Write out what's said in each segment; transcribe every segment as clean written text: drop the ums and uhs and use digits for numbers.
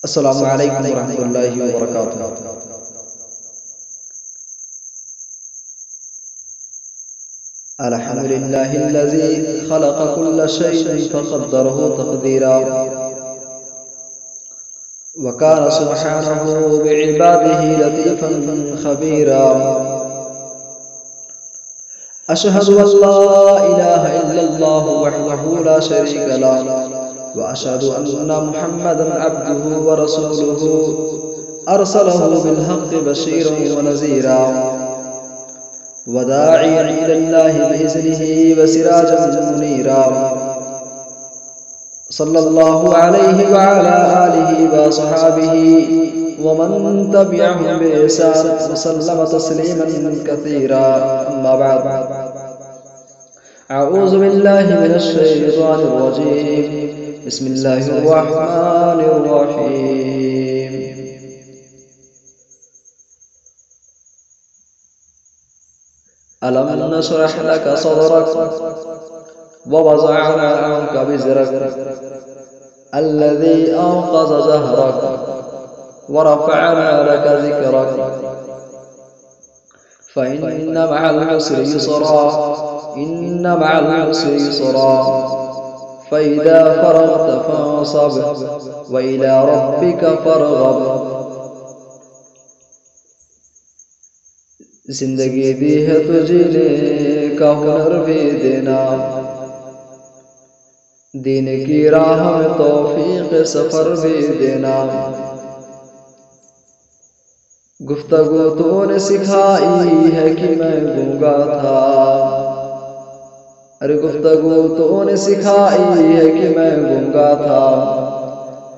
السلام علیکم ورحمۃ اللہ وبرکاتہ۔ الحمد للہ الذی خلق كل شیء فقدره تقدیرا وكان سبحانه بعباده لطيفا خبيرا۔ أشهد أن لا إله إلا الله وحده لا شريك له وأشهد أن محمدا عبده ورسوله أرسله بالحق بشيرا ونذيرا وداعيا إلى الله بإذنه وسراجا منيرا، صلى الله عليه وعلى آله وصحابه ومن تبعهم بإحسان وسلم تسليما كثيرا، أما بعد، أعوذ بالله من الشيطان الرجيم، بسم الله الرحمن الرحيم۔ ألم نشرح لك صدرك ووضعنا عنك وزرك الذي أنقض ظهرك ورفعنا لك ذكرك فإن مع العسر يسرا إن مع العسر يسرا فإذا فرغت فانصب وإلى ربك فارغب۔ زندگی دی ہے تو جینے کا ہنر بھی دینا، دین کی راہ میں توفیق سفر بھی دینا۔ گفتگو تو نے سکھائی ہے کہ میں گونگا تھا، ارے گفتگو تو نے سکھائی ہے کہ میں گونگا تھا،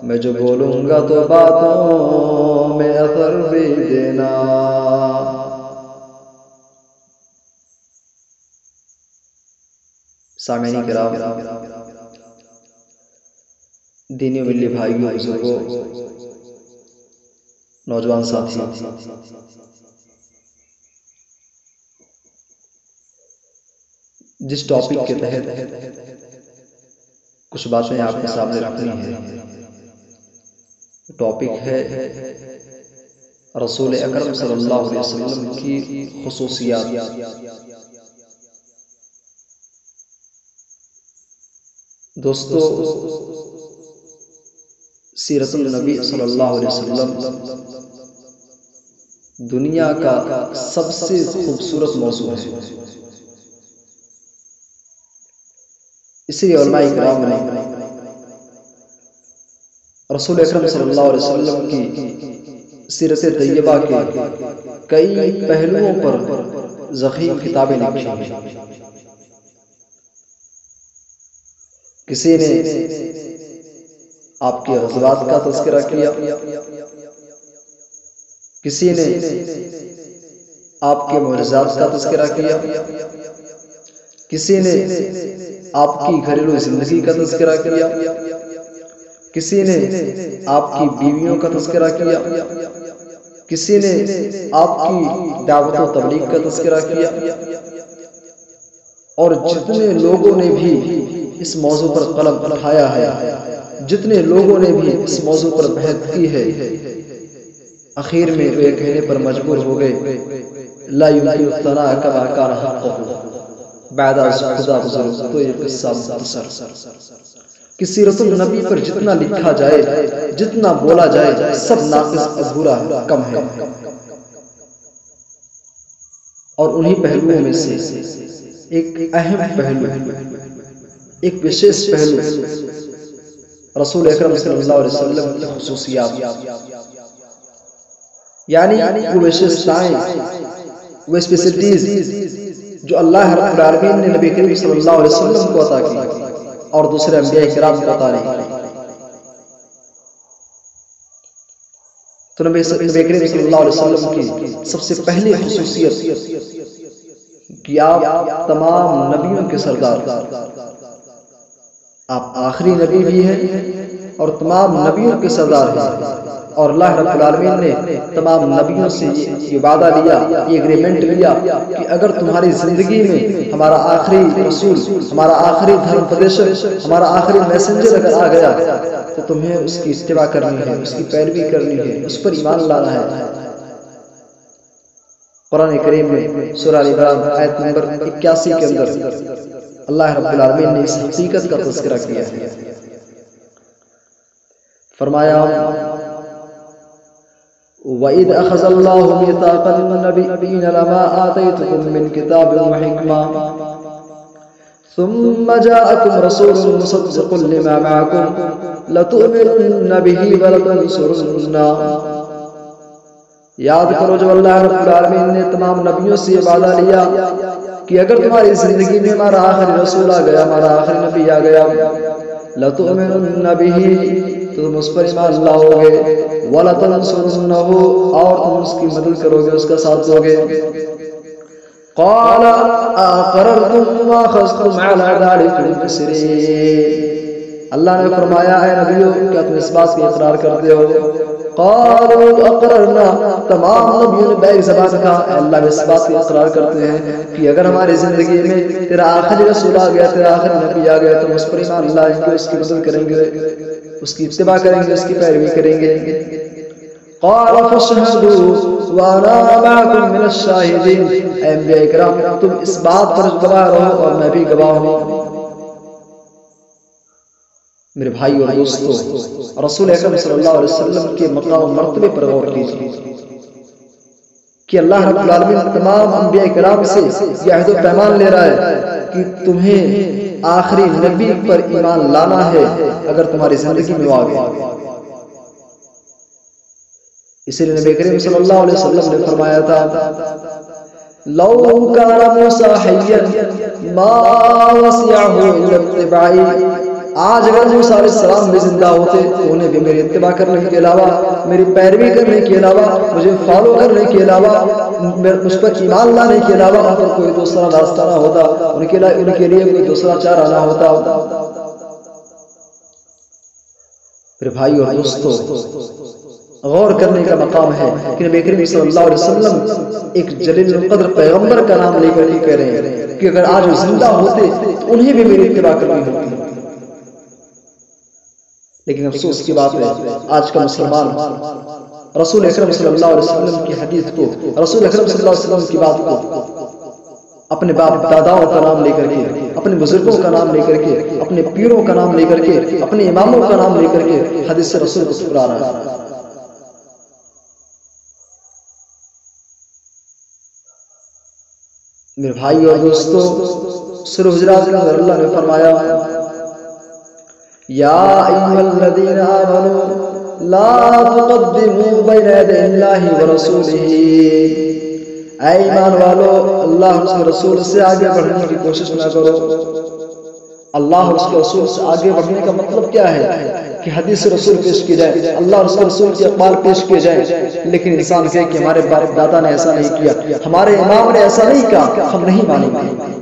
میں جو بولوں گا تو باتوں میں اثر بھی دینا۔ سامعین کرام، دینی و ملی بھائیوں، بزرگوں، نوجوان ساتھی، جس ٹاپک کے تحت کچھ باتیں آپ کے سامنے رکھنی ہیں، ٹاپک ہے رسول اکرم صلی اللہ علیہ وسلم کی خصوصیات۔ دوستو، سیرت النبی صلی اللہ علیہ وسلم دنیا کا سب سے خوبصورت موضوع ہے۔ اسی لیے علماء کرام نے رسول اکرم صلی اللہ علیہ وسلم کی سیرت طیبہ کے کئی پہلوؤں پر ضخیم کتابیں لکھی ہیں۔ کسی نے آپ کے غزوات کا تذکرہ کیا، کسی نے آپ کے معجزات کا تذکرہ کیا، کسی نے آپ کی گھریلو زندگی کا تذکرہ کیا، کسی نے آپ کی بیویوں کا تذکرہ کیا، کسی نے آپ کی دعوت و تبلیغ کا تذکرہ کیا، اور جتنے لوگوں نے بھی اس موضوع پر قلم اٹھایا ہے، جتنے لوگوں نے بھی اس موضوع پر بحث کی ہے، اخیر میں وہ کہنے پر مجبور ہو گئے، لا یمکن الثناء کما کان حقہ، بعد از خدا بزرگ تو یہ قصہ مختصر کہ سیرت النبی پر جتنا لکھا جائے، جتنا بولا جائے، سب ناقص، ادھورا ہے، کم ہے۔ اور انہی پہلوؤں میں سے ایک اہم پہلو، ایک وشیش پہلو رسول اکرم صلی اللہ علیہ وسلم کی خصوصیات، یعنی وہ وشیشتائیں، وہ اسپیشلٹیز جو اللہ رب العالمین نے نبی کریم صلی اللہ علیہ وسلم کو عطا کی اور دوسرے انبیاء کرام کو عطا نہیں کی۔ تو نبی کریم صلی اللہ علیہ وسلم کی سب سے پہلی خصوصیت کہ آپ تمام نبیوں کے سردار، آپ آخری نبی بھی ہیں اور تمام نبیوں کے سردار ہیں، اور اللہ رب العالمین نے تمام نبیوں سے یہ وعدہ لیا، یہ اگریمنٹ لیا کہ اگر تمہاری زندگی میں ہمارا آخری رسول، ہمارا آخری دھرم پردیشک، ہمارا آخری میسنجر اگر آ گیا تو تمہیں اس کی اتباع کرنی ہے، اس کی پیروی کرنی ہے، اس پر ایمان لانا ہے۔ قرآن کریم میں سورہ ال عمران آیت نمبر 81 کے اندر اللہ رب العالمین نے اس حقیقت کا تذکرہ کیا ہے۔ فرمایا وَإِذْ أَخَذَ اللَّهُ مِيثَاقَ النَّبِيِّينَ لَمَا آتَيْتُكُم مِّن كِتَابٍ وَحِكْمَةٍ ثُمَّ جَاءَكُمْ رَسُولٌ مُصَدِّقٌ لِّمَا مَعَكُمْ لَتُؤْمِنُنَّ بِهِ وَلَتَنصُرُنَّهُ۔ یاد کرو جو اللہ رب العالمین نے تمام نبیوں سے یہ وعدہ لیا کہ اگر تمہاری زندگی میں ہمارا آخری رسول آ گیا، ہمارا آخری نبی آ گیا، لَتُؤْمِنُنَّ بِهِ تو تم اس پر ایمان لاؤ گے، وَلَتَنصُرُنَّهُ اور تم اس کی مدد کرو گے، اس کا ساتھ دو گے۔ قَالَ أَقَرَرْتُمْ وَأَخَذْتُمْ عَلَىٰ ذَٰلِكُمْ إِصْرِي۔ اللہ نے فرمایا اے نبیوں کیا تم اس بات کی اقرار کرتے ہو؟ قالوا اقررنا، تمام نبیوں نے بیک زبان کہا اے اللہ اس بات کی اقرار کرتے ہیں کہ اگر ہماری زندگی میں تیرا آخری رسول آ گیا، تیرا آخری نبی آ گیا تو اس پر ایمان لائیں گے، اس کی مدد کریں گے، اس کی اتباع کریں گے، اس کی پیروی کریں گے۔ قال فاشهدوا وانا معكم من الشاهدين، اے انبیاء کرام تم اس بات پر گواہ رہو اور میں بھی گواہ ہوں۔ میرے بھائی اور دوستو، رسول اکرم صلی اللہ علیہ وسلم کے مقام و مرتبے پر غور کیجیے کہ اللہ رب العالمین تمام انبیاء کرام سے یہ عہد و پیمان لے رہا ہے کہ تمہیں آخری نبی پر ایمان لانا ہے اگر تمہاری زندگی میں آ گیا۔ اسی لیے نبی کریم صلی اللہ علیہ وسلم نے فرمایا تھا لو کان موسیٰ حیا ما وسعہ الا اتباعی، آج اگر موسیٰ علیہ السلام بھی زندہ ہوتے تو انہیں بھی میری اتباع کرنے کے علاوہ، میری پیروی کرنے کے علاوہ، مجھے فالو کرنے کے علاوہ، مجھ پر ایمان لانے کے علاوہ ان پر کوئی دوسرا راستہ نہ ہوتا، ان کے لیے کوئی دوسرا چارہ نہ ہوتا۔ پھر بھائی اور دوستو، غور کرنے کا مقام ہے کہ نبی کریم صلی اللہ علیہ وسلم ایک جلیل القدر پیغمبر کا نام لے کر کہہ رہے ہیں کہ اگر آج وہ زندہ ہوتے تو انہیں بھی میری اتباع کرنی ہوتی۔ لیکن افسوس کی بات ہے آج کا مسلمان رسول اکرم صلی اللہ علیہ وسلم کی حدیث کو، رسول اکرم صلی اللہ علیہ وسلم کی بات کو اپنے باپ داداؤں کا نام لے کر کے، اپنے بزرگوں کا نام لے کر کے، اپنے پیروں کا نام لے کر کے، اپنے اماموں کا نام لے کر کے حدیث رسول کو ٹھکرا رہا ہے۔ میرے بھائی اور دوستو، سورہ حجرات میں اللہ نے فرمایا یا ایھا الذین آمنوا لا تقدموا بین یدی اللہ ورسولہ، اے ایمان والو اللہ اور اس کے رسول سے آگے بڑھنے کی کوشش نہ کرو۔ اللہ اور اس کے رسول سے آگے بڑھنے کا مطلب کیا ہے کہ حدیث رسول پیش کی جائے، اللہ اور اس کے رسول کے اقوال پیش کیے جائیں، لیکن انسان کہے کہ ہمارے باپ دادا نے ایسا نہیں کیا، ہمارے امام نے ایسا نہیں کہا، ہم نہیں مانیں گے۔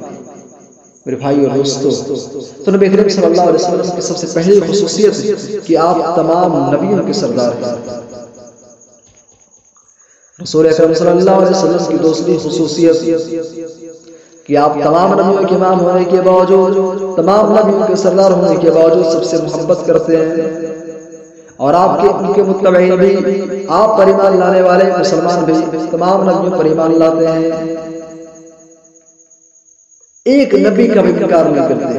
میرے بھائی اور دوستو، تو نبی کریم صلی اللہ علیہ وسلم کی سب سے پہلی خصوصیت کہ آپ تمام نبیوں کے سردار ہیں۔ رسول اکرم صلی اللہ علیہ وسلم کی دوسری خصوصیت کہ آپ تمام نبیوں کے امام ہونے کے باوجود، تمام نبیوں کے سردار ہونے کے باوجود سب سے محبت کرتے ہیں، اور آپ کے ان کے متبعین بھی، آپ پر ایمان لانے والے مسلمان بھی تمام نبیوں پر ایمان لاتے ہیں، ایک نبی کا بھی انکار نہیں کرتے۔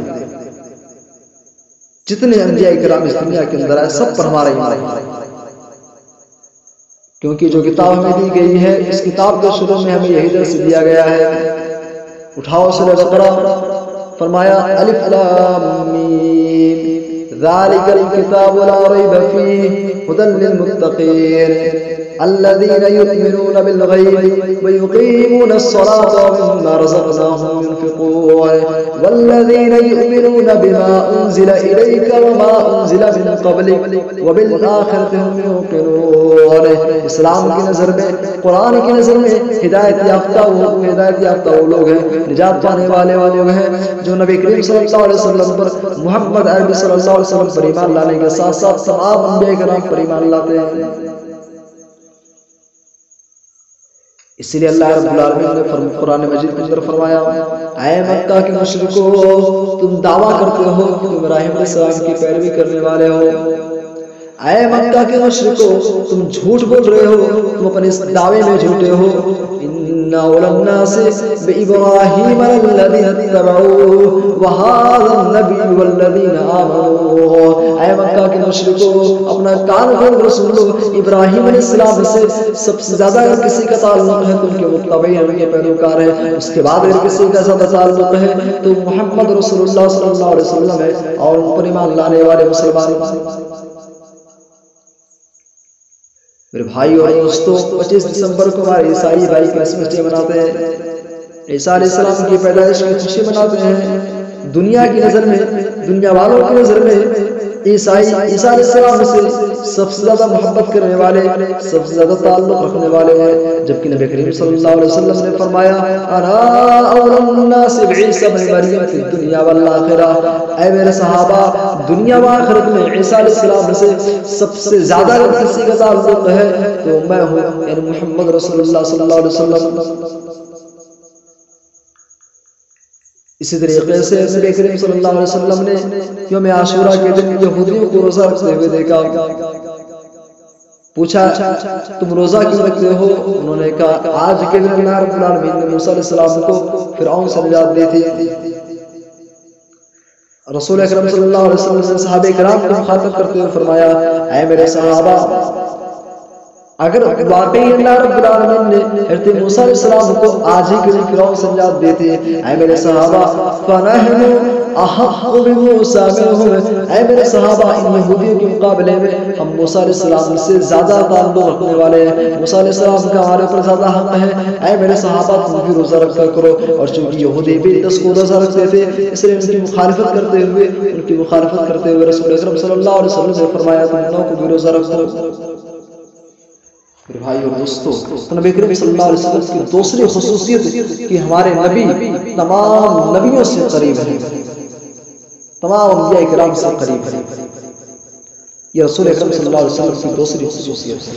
جتنے انبیاء کرام اس دنیا کے اندر آئے سب پر ہمارا ایمان ہے، کیونکہ جو کتاب ہمیں دی گئی ہے اس کتاب کے شروع میں ہمیں یہی درس دیا گیا ہے۔ اٹھاؤ سورہ بقرہ، فرمایا الف لام میم ذالک الکتاب لا ریب فیہ ھدی للمتقین الذین یؤمنون بالغیب ویقیمون الصلاة ومما رزقناهم ينفقون والذین یؤمنون بما انزل الیک وما انزل من قبلک وبالآخرۃ هم یوقنون۔ اسلام کی نظر میں، قرآن کی نظر میں ہدایت یافتہ وہ لوگ ہیں، نجات پانے والے لوگ ہیں جو نبی کریم صلی اللہ علیہ وسلم پر، محمد عربی صلی اللہ علیہ وسلم پر ایمان لانے کے ساتھ ساتھ تمام انبیاء کرام پر ایمان لاتے ہیں۔ اسی لیے اللہ رب العالمین نے قرآن مجید کے اندر فرمایا اے مکہ کے مشرکو تم دعویٰ کرتے ہو کہ تم ابراہیم علیہ السلام کی پیروی کرنے والے ہو، اے مکہ کے مشرکو تم جھوٹ بول رہے ہو، تم اپنے اس دعوے میں جھوٹے ہو، ان اولى الناس بابراہیم الذین اتبعوه وهذا النبی والذین آمنوا، اے مکہ کے مشرکو اپنا کان کھول کر سن لو، ابراہیم علیہ السلام سے سب سے زیادہ اگر کسی کا تعلق ہے تو ان کے متبعین ان کے پیروکار ہیں، اس کے بعد اگر کسی کا زیادہ تعلق ہے تو محمد رسول اللہ صلی اللہ علیہ وسلم ہے اور ان پر ایمان لانے والے مسلمان۔ میرے بھائی اور دوستو 25 دسمبر کو ہمارے عیسائی بھائی کرسمس ڈے مناتے ہیں، عیسیٰ علیہ السلام کی پیدائش کی خوشی مناتے ہیں۔ دنیا کی نظر میں، دنیا والوں کی نظر میں عیسیٰ علیہ السلام سے سب سے زیادہ محبت کرنے والے، سب سے زیادہ تعلق رکھنے والے ہیں، جبکہ نبی کریم صلی اللہ علیہ وسلم نے فرمایا انا اولى الناس بعیسی ابن مریم فی الدنیا والآخرہ، اے میرے صحابہ دنیا و آخرت میں عیسیٰ علیہ السلام سے سب سے زیادہ اگر کسی کا تعلق ہے تو میں ہوں، یعنی محمد رسول اللہ صلی اللہ علیہ وسلم۔ اسی طریقے سے نبی کریم صلی اللہ علیہ وسلم نے یوم عاشورہ کے دن یہودیوں کو روزہ رکھتے ہوئے دیکھا، پوچھا تم روزہ کیوں رکھتے ہو؟ انہوں نے کہا آج کے دن اللہ رب العالمین نے موسیٰ علیہ السلام کو فرعون سے نجات دی تھی۔ رسول اکرم صلی اللہ علیہ وسلم نے صحابہ کرام کو مخاطب کرتے ہوئے فرمایا اے میرے صحابہ اگر واقعی اللہ رب العالمین نے حضرت موسیٰ علیہ السلام کو آج ہی کے دن فرعون سے نجات دی تھی، اے میرے صحابہ فَنَحْنُ أَحَقُّ بِمُوسَىٰ مِنْهُمْ، اے میرے صحابہ ان یہودیوں کے مقابلے میں ہم موسیٰ علیہ السلام سے زیادہ تعلق رکھنے والے ہیں، موسیٰ علیہ السلام کا ہمارے پر زیادہ حق ہے، اے میرے صحابہ تم بھی روزہ رکھا کرو۔ اور چونکہ یہودی بھی 10 کو روزہ رکھتے تھے اس لیے ان کی مخالفت کرتے ہوئے رسول اکرم صلی اللہ علیہ وسلم نے فرمایا تم 9 کو بھی روزہ رکھو۔ میرے بھائی اور دوستو نبی کریم صلی اللہ علیہ وسلم کی دوسری خصوصیت کہ ہمارے نبی تمام نبیوں سے قریب ہے، تمام انبیاء کرام سے قریب ہے، یہ رسول اکرم صلی اللہ علیہ وسلم کی دوسری خصوصیت ہے۔